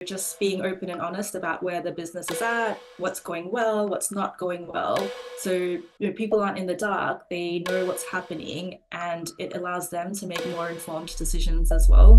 just being open and honest about where the business is at, what's going well, what's not going well. So people aren't in the dark, they know what's happening, and it allows them to make more informed decisions as well.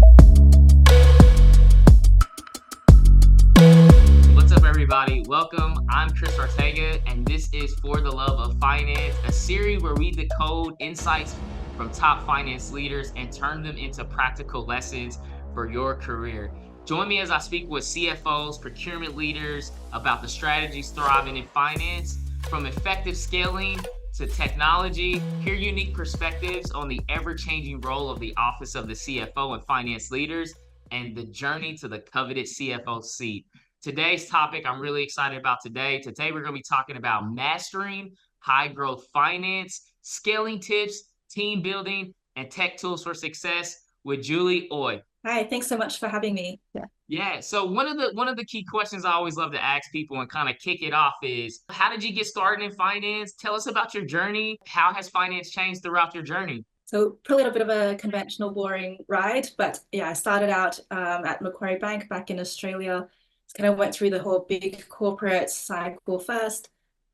What's up, everybody? Welcome. I'm Chris Ortega, and this is For the Love of Finance, a series where we decode insights from top finance leaders and turn them into practical lessons for your career. Join me as I speak with CFOs, procurement leaders about the strategies thriving in finance, from effective scaling to technology. Hear unique perspectives on the ever-changing role of the Office of the CFO and finance leaders and the journey to the coveted CFO seat. Today's topic I'm really excited about today. Today, we're going to be talking about mastering high growth finance, scaling tips, team building, and tech tools for success with Julie Oey. Hi, thanks so much for having me. Yeah, so one of the key questions I always love to ask people and kind of kick it off is, how did you get started in finance? Tell us about your journey. How has finance changed throughout your journey? So probably a bit of a conventional, boring ride, but yeah, I started out at Macquarie Bank back in Australia. Kind of went through the whole big corporate cycle first,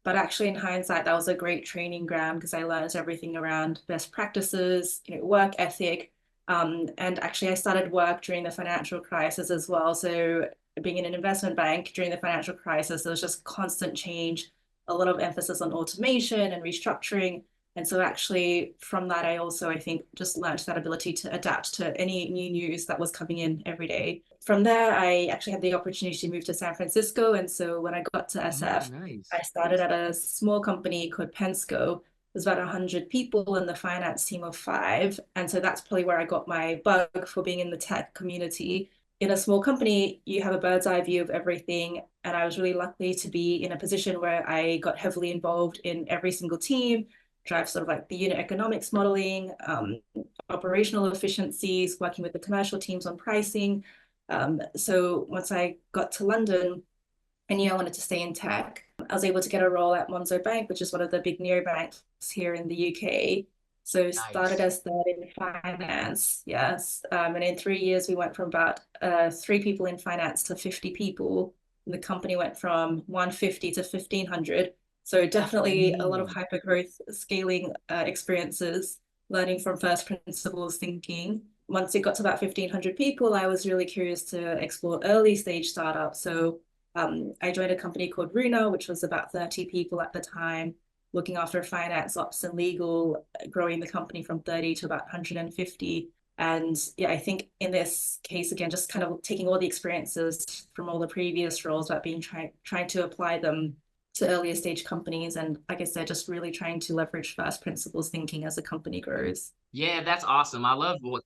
but actually in hindsight, that was a great training ground because I learned everything around best practices, work ethic, and actually I started work during the financial crisis as well. So being in an investment bank during the financial crisis, there was just constant change, a lot of emphasis on automation and restructuring. And so actually from that, I think, just learned that ability to adapt to any new news that was coming in every day. From there, I actually had the opportunity to move to San Francisco. And so when I got to SF, Nice. I started at a small company called PENSCO. There's about 100 people in the finance team of 5. And so that's probably where I got my bug for being in the tech community. In a small company, you have a bird's eye view of everything. And I was really lucky to be in a position where I got heavily involved in every single team, drive sort of like the unit economics modeling, operational efficiencies, working with the commercial teams on pricing. So once I got to London, I knew I wanted to stay in tech. I was able to get a role at Monzo Bank, which is one of the big neobanks here in the UK. So started Nice. as third in finance, yes. And in 3 years, we went from about 3 people in finance to 50 people. And the company went from 150 to 1,500. So definitely a lot of hyper growth scaling experiences, learning from first principles thinking. Once it got to about 1,500 people, I was really curious to explore early stage startups. So I joined a company called Runa, which was about 30 people at the time, looking after finance, ops, and legal, growing the company from 30 to about 150. And yeah, I think in this case, again, just kind of taking all the experiences from all the previous roles, but trying to apply them to earlier stage companies. And like I said, just really trying to leverage first principles thinking as a company grows. Yeah, that's awesome.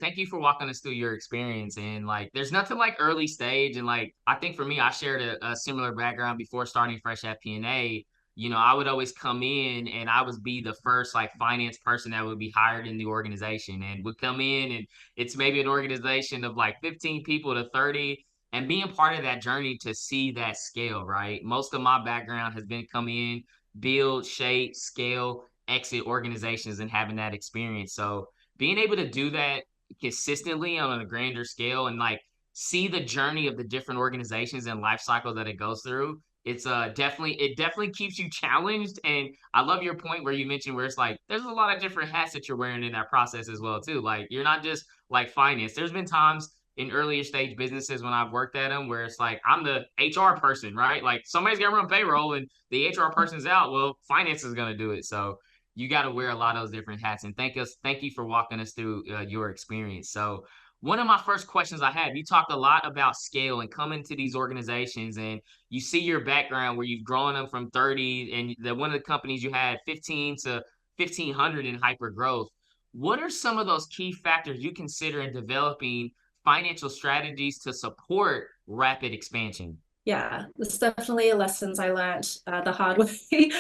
Thank you for walking us through your experience. And like, there's nothing like early stage. And like, I think for me, I shared a similar background before starting fresh FP&A. I would always come in and I would be the first like finance person that would be hired in the organization and would come in, and it's maybe an organization of like 15 people to 30, and being part of that journey to see that scale, right? Most of my background has been coming in, build, shape, scale, exit organizations and having that experience. So being able to do that consistently on a grander scale and like see the journey of the different organizations and life cycle that it goes through, it's definitely keeps you challenged. And I love your point where you mentioned where it's like there's a lot of different hats that you're wearing in that process as well too. Like, you're not just like finance. There's been times in earlier stage businesses when I've worked at them where it's like I'm the HR person, right? Like, somebody's got to run payroll and the HR person's out. Well, finance is going to do it. So you got to wear a lot of those different hats. And thank you for walking us through your experience. So one of my first questions I had, you talked a lot about scale and coming to these organizations, and you see your background where you've grown them from 30, and one of the companies you had 15 to 1,500 in hyper growth. What are some of those key factors you consider in developing financial strategies to support rapid expansion? Yeah, there's definitely lessons I learned the hard way.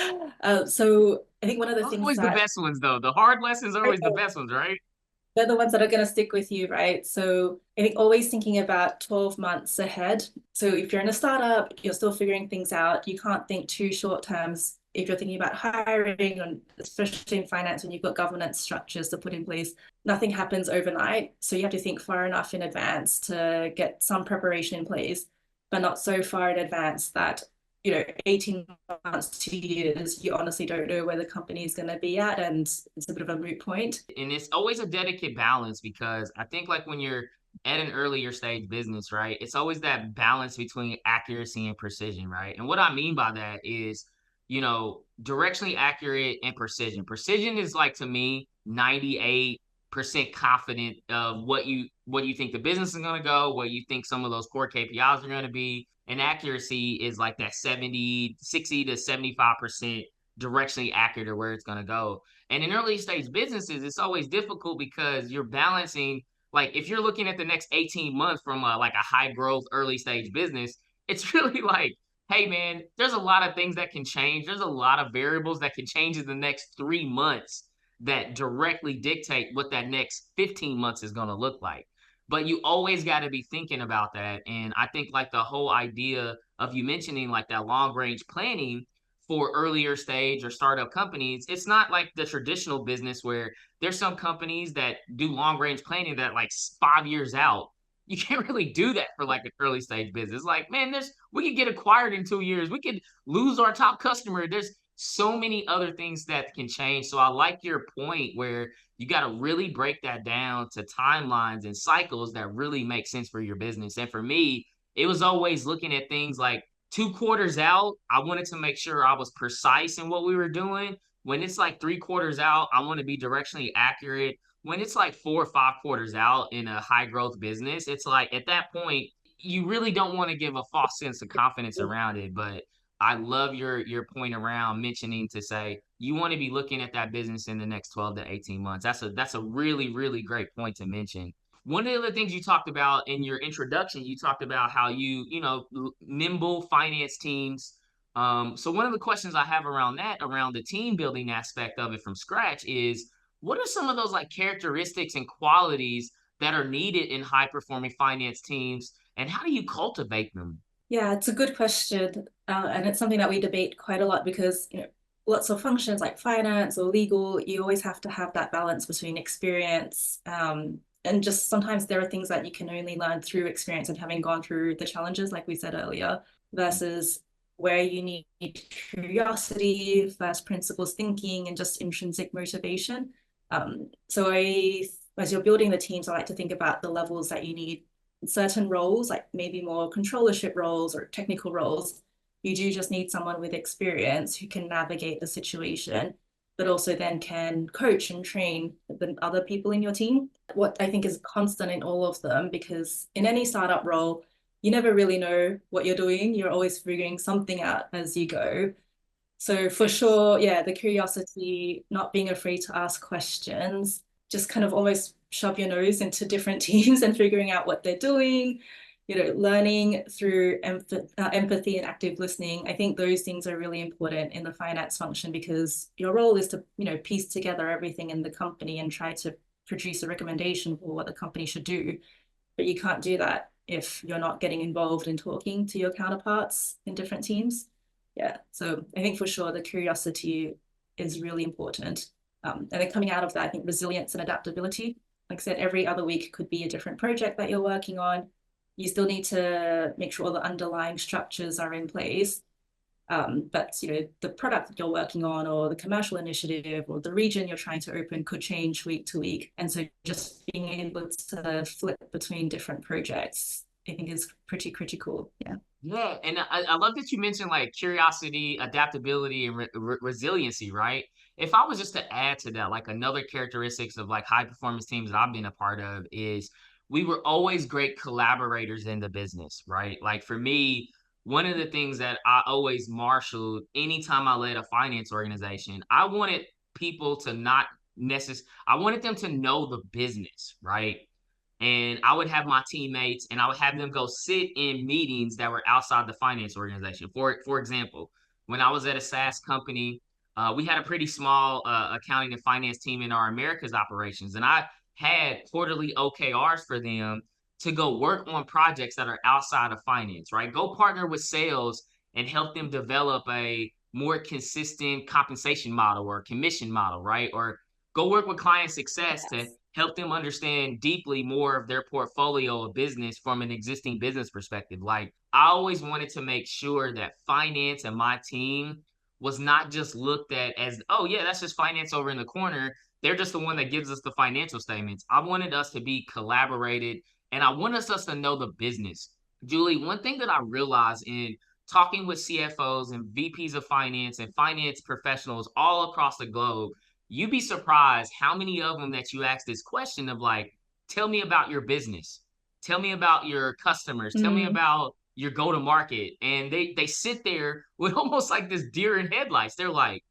So I think one of the Those are things always the that best ones, though. The hard lessons are I always the know, best ones, right? they're the ones that are going to stick with you, right? So I think always thinking about 12 months ahead. So if you're in a startup, you're still figuring things out. You can't think too short terms if you're thinking about hiring, and especially in finance when you've got governance structures to put in place. Nothing happens overnight. So you have to think far enough in advance to get some preparation in place. but not so far in advance that, 18 months, 2 years, you honestly don't know where the company is going to be at, and it's a bit of a moot point. And it's always a delicate balance because I think like when you're at an earlier stage business, right, it's always that balance between accuracy and precision, right? And what I mean by that is, directionally accurate and precision. Precision is like, to me, 98% confident of what you think the business is going to go, what you think some of those core KPIs are going to be. And accuracy is like that 60 to 75% directionally accurate of where it's going to go. And in early stage businesses, it's always difficult because you're balancing, like if you're looking at the next 18 months from like a high growth early stage business, it's really like, hey man, there's a lot of things that can change. There's a lot of variables that can change in the next 3 months that directly dictate what that next 15 months is going to look like. But you always got to be thinking about that. And I think like the whole idea of you mentioning like that long range planning for earlier stage or startup companies, it's not like the traditional business where there's some companies that do long range planning that like 5 years out. You can't really do that for like an early stage business. Like, man, we could get acquired in 2 years. We could lose our top customer. There's so many other things that can change. So I like your point where you got to really break that down to timelines and cycles that really make sense for your business. And for me, it was always looking at things like 2 quarters out, I wanted to make sure I was precise in what we were doing. When it's like 3 quarters out, I want to be directionally accurate. When it's like 4 or 5 quarters out in a high growth business, it's like at that point, you really don't want to give a false sense of confidence around it. But I love your point around mentioning to say you want to be looking at that business in the next 12 to 18 months. That's a really, really great point to mention. One of the things you talked about in your introduction, you talked about how nimble finance teams. So one of the questions I have around that, around the team building aspect of it from scratch, is what are some of those like characteristics and qualities that are needed in high performing finance teams, and how do you cultivate them? Yeah, it's a good question. And it's something that we debate quite a lot because, lots of functions like finance or legal, you always have to have that balance between experience, and just sometimes there are things that you can only learn through experience and having gone through the challenges, like we said earlier, versus where you need curiosity, first principles thinking, and just intrinsic motivation. So as you're building the teams, I like to think about the levels that you need. Certain roles, like maybe more controllership roles or technical roles, you do just need someone with experience who can navigate the situation, but also then can coach and train the other people in your team. What I think is constant in all of them, because in any startup role, you never really know what you're doing. You're always figuring something out as you go. So for sure, yeah, the curiosity, not being afraid to ask questions, just kind of almost shove your nose into different teams and figuring out what they're doing, learning through empathy and active listening. I think those things are really important in the finance function because your role is to, piece together everything in the company and try to produce a recommendation for what the company should do. But you can't do that if you're not getting involved in talking to your counterparts in different teams. Yeah, so I think for sure the curiosity is really important. And then coming out of that, I think resilience and adaptability. Like I said, every other week could be a different project that you're working on. You still need to make sure all the underlying structures are in place. But the product that you're working on or the commercial initiative or the region you're trying to open could change week to week. And so just being able to flip between different projects, I think is pretty critical. Yeah. Yeah, and I love that you mentioned like curiosity, adaptability, and resiliency, right? If I was just to add to that, like another characteristics of like high performance teams that I've been a part of is we were always great collaborators in the business, right? Like for me, one of the things that I always marshaled anytime I led a finance organization, I wanted people to not I wanted them to know the business, right? And I would have my teammates and I would have them go sit in meetings that were outside the finance organization. For example, when I was at a SaaS company, we had a pretty small accounting and finance team in our Americas operations, and I had quarterly OKRs for them to go work on projects that are outside of finance, right? Go partner with sales and help them develop a more consistent compensation model or commission model, right? Or go work with client success to Yes. help them understand deeply more of their portfolio of business from an existing business perspective. Like I always wanted to make sure that finance and my team was not just looked at as, oh yeah, that's just finance over in the corner. They're just the one that gives us the financial statements. I wanted us to be collaborated and I want us to know the business. Julie, one thing that I realized in talking with CFOs and VPs of finance and finance professionals all across the globe, you'd be surprised how many of them that you ask this question of like, tell me about your business, tell me about your customers, tell me Mm, about your go to market, and they sit there with almost like this deer in headlights. They're like,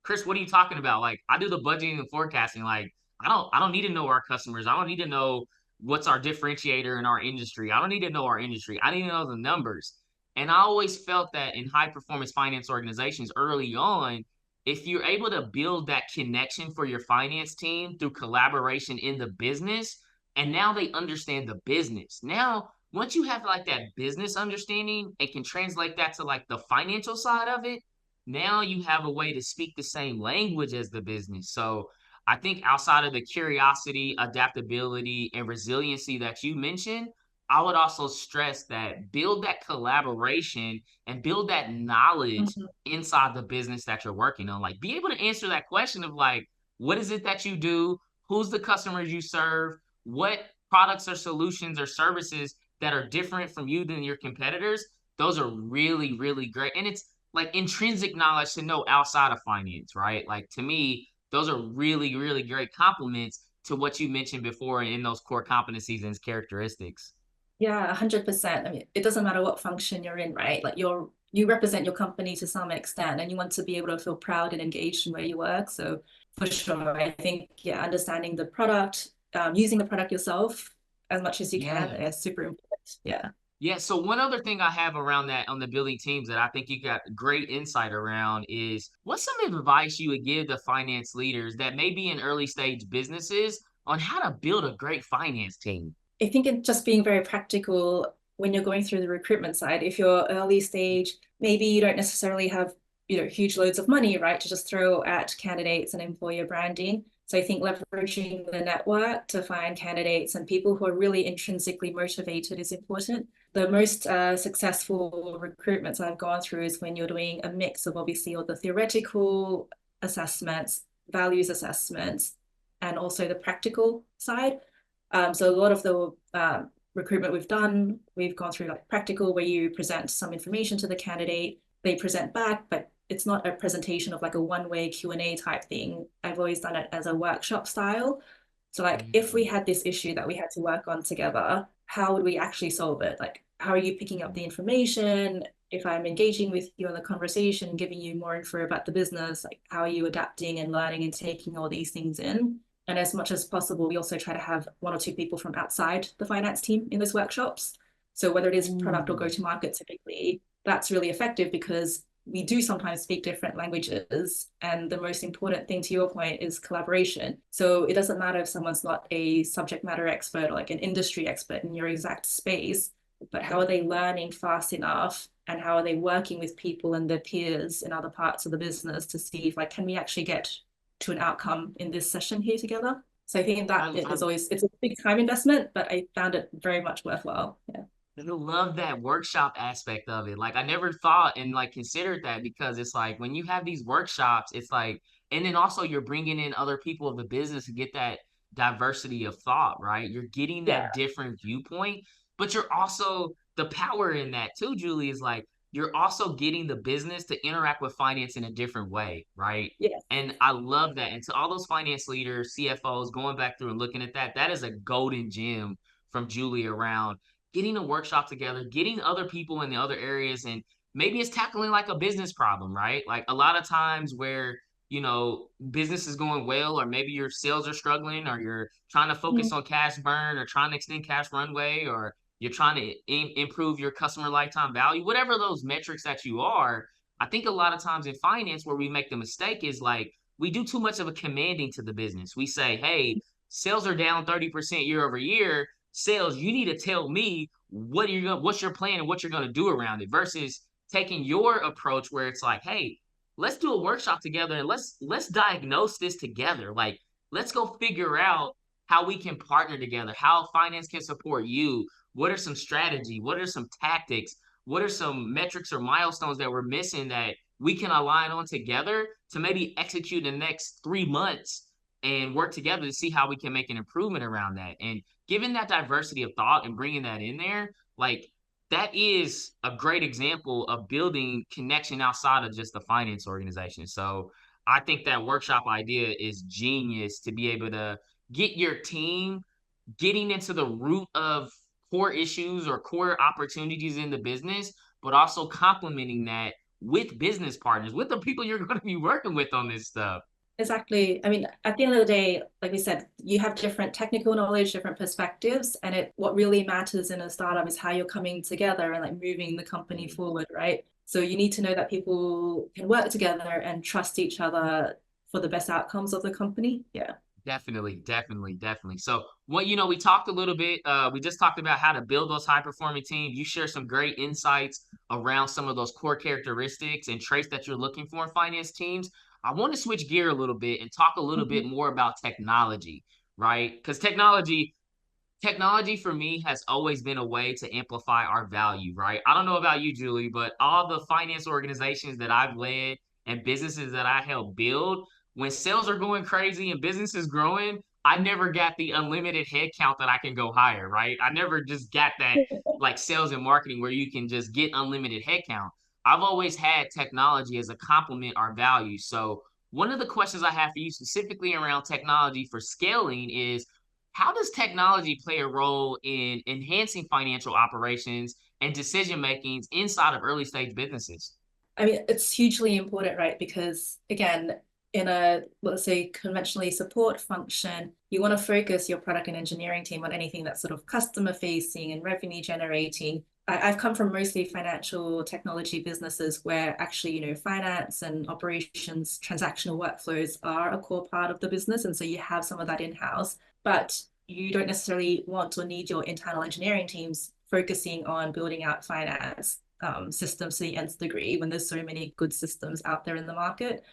Chris, what are you talking about? Like, I do the budgeting and forecasting. Like, I don't need to know our customers. I don't need to know what's our differentiator in our industry. I don't need to know our industry. I need to know the numbers. And I always felt that in high performance finance organizations early on, if you're able to build that connection for your finance team through collaboration in the business, and now they understand the business. Now, once you have like that business understanding, it can translate that to like the financial side of it. Now you have a way to speak the same language as the business. So I think outside of the curiosity, adaptability, and resiliency that you mentioned, I would also stress that build that collaboration and build that knowledge mhm. inside the business that you're working on. Like be able to answer that question of like, what is it that you do? Who's the customers you serve? What products or solutions or services that are different from you than your competitors? Those are really, really great. And it's like intrinsic knowledge to know outside of finance, right? Like to me, those are really, really great compliments to what you mentioned before in those core competencies and characteristics. Yeah, 100%. I mean, it doesn't matter what function you're in, right? Like you represent your company to some extent and you want to be able to feel proud and engaged in where you work. So for sure, I think, yeah, understanding the product, using the product yourself as much as you can Yeah. is super important. Yeah. Yeah. So one other thing I have around that on the building teams that I think you got great insight around is what's some advice you would give to finance leaders that may be in early stage businesses on how to build a great finance team? I think it's just being very practical when you're going through the recruitment side. If you're early stage, maybe you don't necessarily have, huge loads of money, right, to just throw at candidates and employer branding. So I think leveraging the network to find candidates and people who are really intrinsically motivated is important. The most successful recruitments I've gone through is when you're doing a mix of obviously all the theoretical assessments, values assessments, and also the practical side. So a lot of the recruitment we've gone through like practical where you present some information to the candidate, they present back, but it's not a presentation of like a one-way Q&A type thing. I've always done it as a workshop style. So like if we Mm. had this issue that we had to work on together, how would we actually solve it? Like how are you picking up the information? If I'm engaging with you in the conversation, giving you more info about the business, like how are you adapting and learning and taking all these things in? And as much as possible, we also try to have one or two people from outside the finance team in those workshops. So whether it is product or Mm. go-to-market, typically, that's really effective because we do sometimes speak different languages. And the most important thing to your point is collaboration. So it doesn't matter if someone's not a subject matter expert or like an industry expert in your exact space, but how are they learning fast enough and how are they working with people and their peers in other parts of the business to see if like, can we actually get to an outcome in this session here together? So I think that I, is always, it's a big time investment, but I found it very much worthwhile. Yeah. I love that workshop aspect of it. Like I never thought and like considered that because it's like when you have these workshops, it's like, and then also you're bringing in other people of the business to get that diversity of thought, right? You're getting Yeah. that different viewpoint, but you're also the power in that too, Julie, is like you're also getting the business to interact with finance in a different way, right? Yeah. And I love that. And to all those finance leaders, CFOs going back through and looking at that, that is a golden gem from Julie around getting a workshop together, getting other people in the other areas, and maybe it's tackling like a business problem, right? Like a lot of times where business is going well, or maybe your sales are struggling, or you're trying to focus Mm. on cash burn, or trying to extend cash runway, or you're trying to improve your customer lifetime value, whatever those metrics that you are. I think a lot of times in finance, where we make the mistake is like we do too much of a commanding to the business. We say, hey, sales are down 30% year over year. Sales, you need to tell me what's your plan and what you're gonna do around it versus taking your approach where it's like, hey, let's do a workshop together and let's diagnose this together. Like, let's go figure out how we can partner together, how finance can support you. What are some strategy? What are some tactics? What are some metrics or milestones that we're missing that we can align on together to maybe execute in the next 3 months and work together to see how we can make an improvement around that. And given that diversity of thought and bringing that in there, like that is a great example of building connection outside of just the finance organization. So I think that workshop idea is genius to be able to get your team getting into the root of core issues or core opportunities in the business, but also complementing that with business partners, with the people you're going to be working with on this stuff. Exactly. I mean, at the end of the day, like we said, you have different technical knowledge, different perspectives, and what really matters in a startup is how you're coming together and like moving the company forward, right? So you need to know that people can work together and trust each other for the best outcomes of the company. Yeah. Definitely, definitely, definitely. So, what we talked a little bit. We just talked about how to build those high performing teams. You share some great insights around some of those core characteristics and traits that you're looking for in finance teams. I want to switch gear a little bit and talk a little bit more about technology, right? Because technology for me has always been a way to amplify our value, right? I don't know about you, Julie, but all the finance organizations that I've led and businesses that I helped build, when sales are going crazy and business is growing, I never got the unlimited headcount that I can go higher, right? I never just got that like sales and marketing where you can just get unlimited headcount. I've always had technology as a complement our value. So one of the questions I have for you specifically around technology for scaling is how does technology play a role in enhancing financial operations and decision makings inside of early stage businesses? I mean, it's hugely important, right? Because again, in a, let's say, conventionally support function, you want to focus your product and engineering team on anything that's sort of customer facing and revenue generating. I've come from mostly financial technology businesses where actually, finance and operations, transactional workflows are a core part of the business. And so you have some of that in-house, but you don't necessarily want or need your internal engineering teams focusing on building out finance systems to the nth degree when there's so many good systems out there in the market.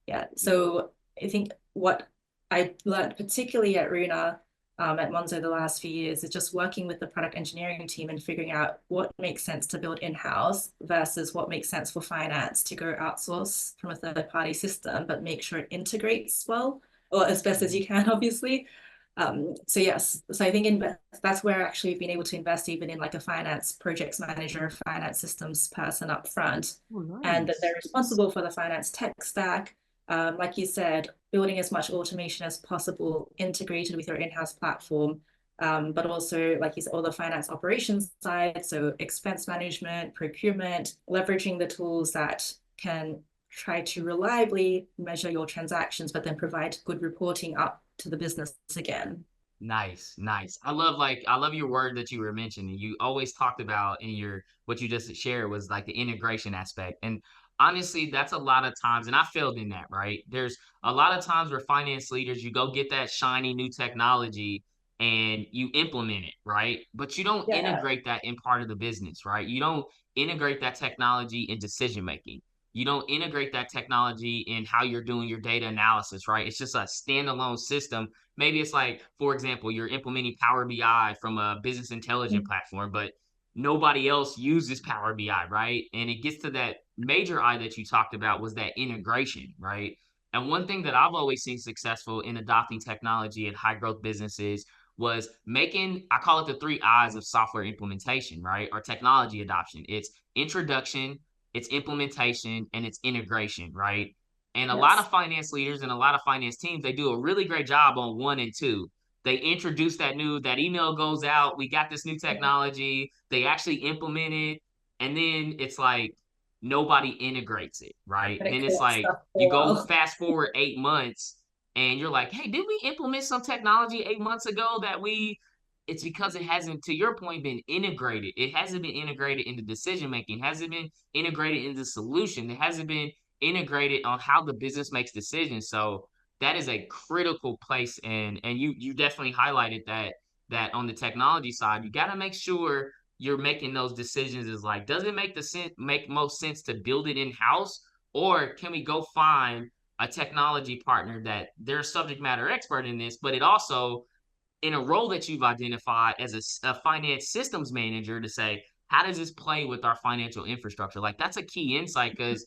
Yeah. So I think what I learned particularly at Runa, at Monzo the last few years is just working with the product engineering team and figuring out what makes sense to build in-house versus what makes sense for finance to go outsource from a third-party system, but make sure it integrates well or as best as you can, obviously. So yes, so I think that's where actually we've been able to invest even in like a finance projects manager, finance systems person up front, and that they're responsible for the finance tech stack. Like you said, building as much automation as possible integrated with your in-house platform, but also, like you said, all the finance operations side, so expense management, procurement, leveraging the tools that can try to reliably measure your transactions, but then provide good reporting up to the business again. Nice, nice. I love your word that you were mentioning. You always talked about in your what you just shared was like the integration aspect. And honestly, that's a lot of times, and I failed in that, right? There's a lot of times where finance leaders, you go get that shiny new technology and you implement it, right? But you don't Yeah. integrate that in part of the business, right? You don't integrate that technology in decision making. You don't integrate that technology in how you're doing your data analysis, right? It's just a standalone system. Maybe it's like, for example, you're implementing Power BI from a business intelligence platform, but nobody else uses Power BI, right? And it gets to that major I that you talked about was that integration, right? And one thing that I've always seen successful in adopting technology in high growth businesses was making, I call it the 3 I's of software implementation, right? Or technology adoption. It's introduction, it's implementation, and it's integration, right? And a lot Yes. of finance leaders and a lot of finance teams, they do a really great job on 1 and 2. They introduce that email goes out. We got this new technology. They actually implement it. And then it's like nobody integrates it, right? But it Then it's collects like stuff for you a go while. fast forward 8 months and you're like, hey, did we implement some technology 8 months ago that it's because it hasn't, to your point, been integrated. It hasn't been integrated into decision making, hasn't been integrated into solution. It hasn't been integrated on how the business makes decisions. So that is a critical place, and you definitely highlighted that on the technology side, you got to make sure you're making those decisions. Is like, does it make most sense to build it in house, or can we go find a technology partner that they're a subject matter expert in this, but it also in a role that you've identified as a finance systems manager to say, how does this play with our financial infrastructure? Like that's a key insight because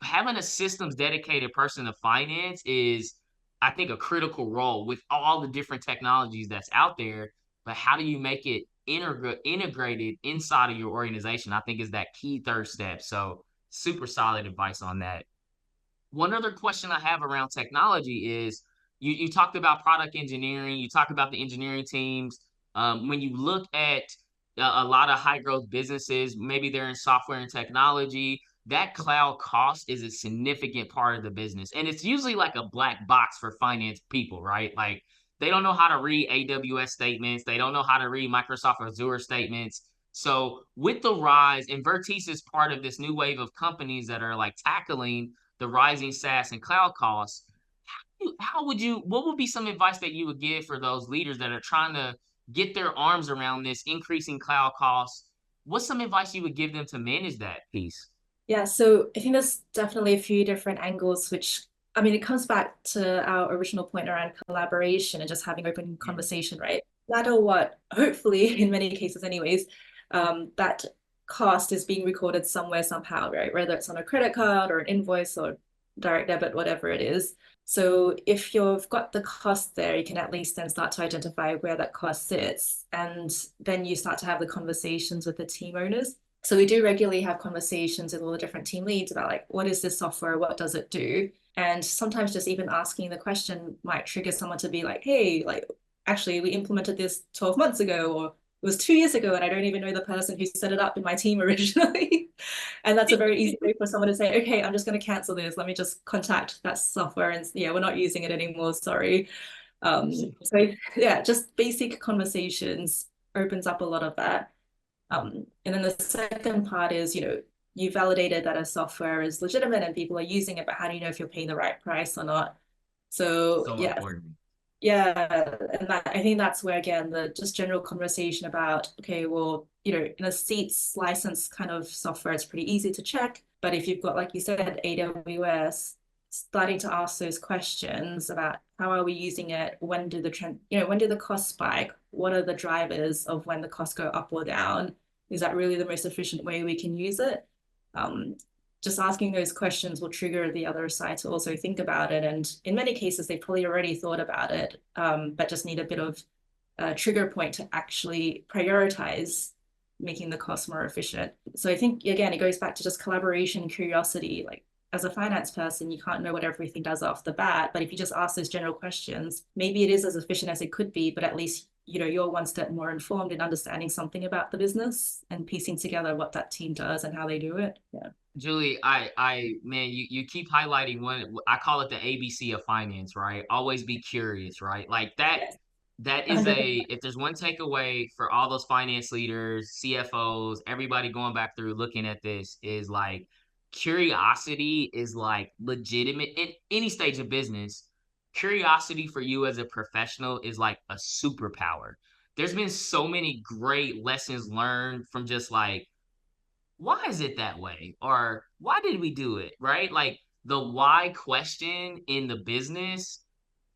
having a systems dedicated person to finance is, I think, a critical role with all the different technologies that's out there. But how do you make it integrated inside of your organization? I think is that key third step. So super solid advice on that. One other question I have around technology is you talked about product engineering, you talked about the engineering teams. When you look at a lot of high growth businesses, maybe they're in software and technology, that cloud cost is a significant part of the business. And it's usually like a black box for finance people, right? Like they don't know how to read AWS statements, they don't know how to read Microsoft Azure statements. So with the rise, and Vertex is part of this new wave of companies that are like tackling the rising SaaS and cloud costs, what would be some advice that you would give for those leaders that are trying to get their arms around this increasing cloud costs? What's some advice you would give them to manage that piece? Yeah, so I think there's definitely a few different angles, which I mean, it comes back to our original point around collaboration and just having open conversation, right? No matter what, hopefully, in many cases, anyways, that cost is being recorded somewhere, somehow, right? Whether it's on a credit card or an invoice or direct debit, whatever it is. So if you've got the cost there, you can at least then start to identify where that cost sits. And then you start to have the conversations with the team owners. So we do regularly have conversations with all the different team leads about like, what is this software? What does it do? And sometimes just even asking the question might trigger someone to be like, hey, like, actually, we implemented this 12 months ago, or it was 2 years ago, and I don't even know the person who set it up in my team originally. And that's a very easy way for someone to say, okay, I'm just going to cancel this. Let me just contact that software and yeah, we're not using it anymore. Sorry. So yeah, just basic conversations opens up a lot of that. And then the second part is, you validated that a software is legitimate and people are using it, but how do you know if you're paying the right price or not? So So yeah, important. yeah, and I think that's where again the just general conversation about okay, well, in a seats license kind of software, it's pretty easy to check. But if you've got, like you said, AWS, starting to ask those questions about how are we using it, when do the trend, when do the costs spike, what are the drivers of when the costs go up or down? Is that really the most efficient way we can use it? Just asking those questions will trigger the other side to also think about it. And in many cases, they probably already thought about it, but just need a bit of a trigger point to actually prioritize making the cost more efficient. So I think, again, it goes back to just collaboration and curiosity. Like as a finance person, you can't know what everything does off the bat, but if you just ask those general questions, maybe it is as efficient as it could be, but at least you're one step more informed in understanding something about the business and piecing together what that team does and how they do it. Yeah. Julie, man, you keep highlighting one. I call it the ABC of finance, right? Always be curious, right? Like that. Yes. That is 100%. if there's one takeaway for all those finance leaders, CFOs, everybody going back through looking at this is like curiosity is like legitimate in any stage of business. Curiosity for you as a professional is like a superpower. There's been so many great lessons learned from just like why is it that way? Or why did we do it? Right? Like the why question in the business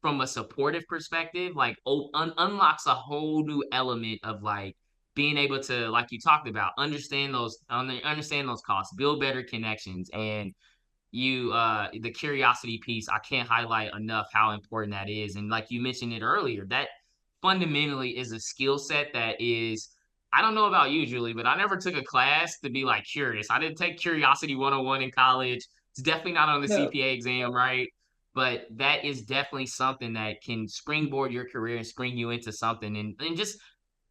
from a supportive perspective, like unlocks a whole new element of like being able to, like you talked about, understand those costs, build better connections, and the curiosity piece. I can't highlight enough how important that is, and like you mentioned it earlier, that fundamentally is a skill set that is. I don't know about you, Julie, but I never took a class to be like curious. I didn't take Curiosity 101 in college. It's definitely not on the No. CPA exam, right? But that is definitely something that can springboard your career and spring you into something and just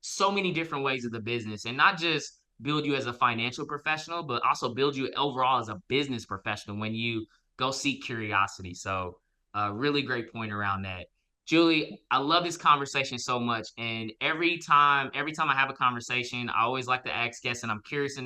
so many different ways of the business and not just build you as a financial professional, but also build you overall as a business professional when you go seek curiosity. So really great point around that. Julie, I love this conversation so much. And every time I have a conversation, I always like to ask guests, and I'm curious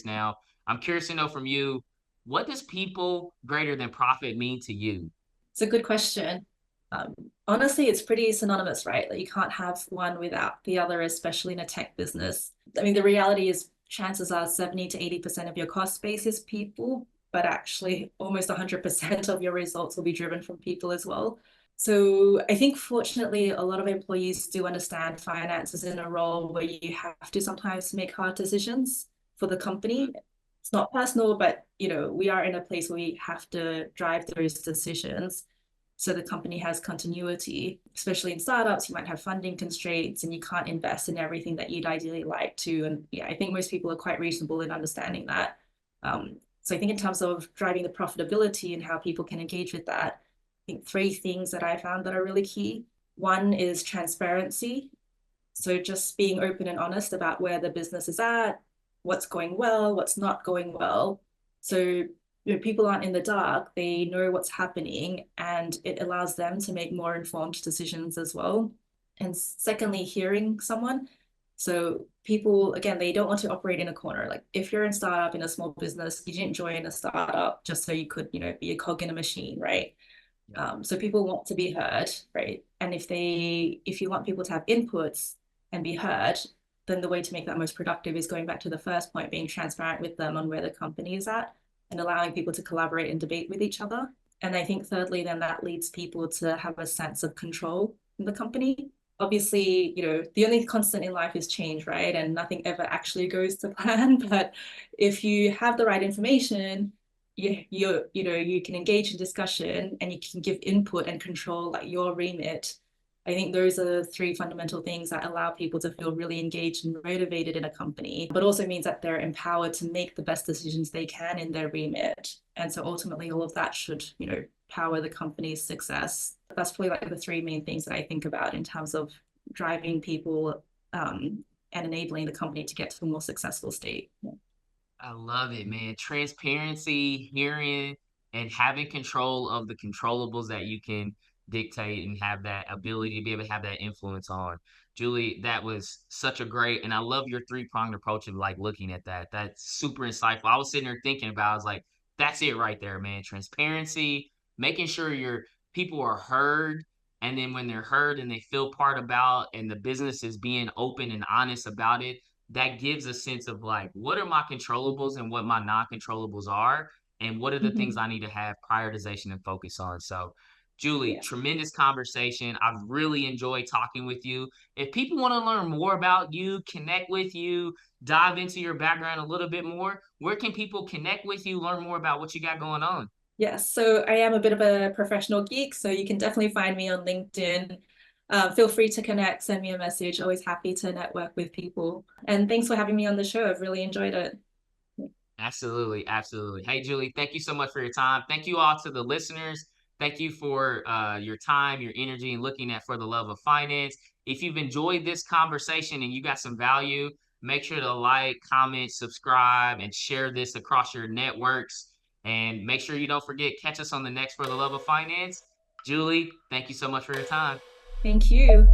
now. I'm curious to know from you, what does people greater than profit mean to you? It's a good question. Um, Honestly, it's pretty synonymous, right? Like you can't have one without the other, especially in a tech business. I mean, the reality is chances are 70 to 80% of your cost base is people, but actually almost 100% of your results will be driven from people as well. So I think fortunately a lot of employees do understand finances in a role where you have to sometimes make hard decisions for the company. It's not personal, but we are in a place where we have to drive those decisions so the company has continuity. Especially in startups, you might have funding constraints and you can't invest in everything that you'd ideally like to. And yeah, I think most people are quite reasonable in understanding that. So I think in terms of driving the profitability and how people can engage with that, I think three things that I found that are really key. One is transparency. So just being open and honest about where the business is at, what's going well, what's not going well. So people aren't in the dark, they know what's happening, and it allows them to make more informed decisions as well. And secondly, hearing someone. So people, again, they don't want to operate in a corner. Like if you're in startup in a small business, you didn't join a startup just so you could, be a cog in a machine, right? So people want to be heard, right? And if you want people to have inputs and be heard, then the way to make that most productive is going back to the first point, being transparent with them on where the company is at and allowing people to collaborate and debate with each other. And I think thirdly, then that leads people to have a sense of control in the company. Obviously, the only constant in life is change, right? And nothing ever actually goes to plan. But if you have the right information, you can engage in discussion and you can give input and control like your remit. I think those are three fundamental things that allow people to feel really engaged and motivated in a company, but also means that they're empowered to make the best decisions they can in their remit. And so ultimately all of that should, power the company's success. That's probably like the three main things that I think about in terms of driving people and enabling the company to get to a more successful state. Yeah. I love it, man. Transparency, hearing, and having control of the controllables that you can dictate and have that ability to be able to have that influence on. Julie, that was such a great, and I love your three-pronged approach of like looking at that. That's super insightful. I was sitting there thinking about, I was like, that's it right there, man. Transparency, making sure your people are heard. And then when they're heard and they feel part about, and the business is being open and honest about it, that gives a sense of like, what are my controllables and what my non-controllables are, and what are the things Mm-hmm. I need to have prioritization and focus on. So, Julie, Yeah. tremendous conversation. I've really enjoyed talking with you. If people want to learn more about you, connect with you, dive into your background a little bit more, where can people connect with you, learn more about what you got going on? Yes, so I am a bit of a professional geek, so you can definitely find me on LinkedIn. Feel free to connect, send me a message. Always happy to network with people. And thanks for having me on the show. I've really enjoyed it. Absolutely, absolutely. Hey, Julie, thank you so much for your time. Thank you all to the listeners. Thank you for your time, your energy, and looking at For the Love of Finance. If you've enjoyed this conversation and you got some value, make sure to like, comment, subscribe, and share this across your networks. And make sure you don't forget, catch us on the next For the Love of Finance. Julie, thank you so much for your time. Thank you.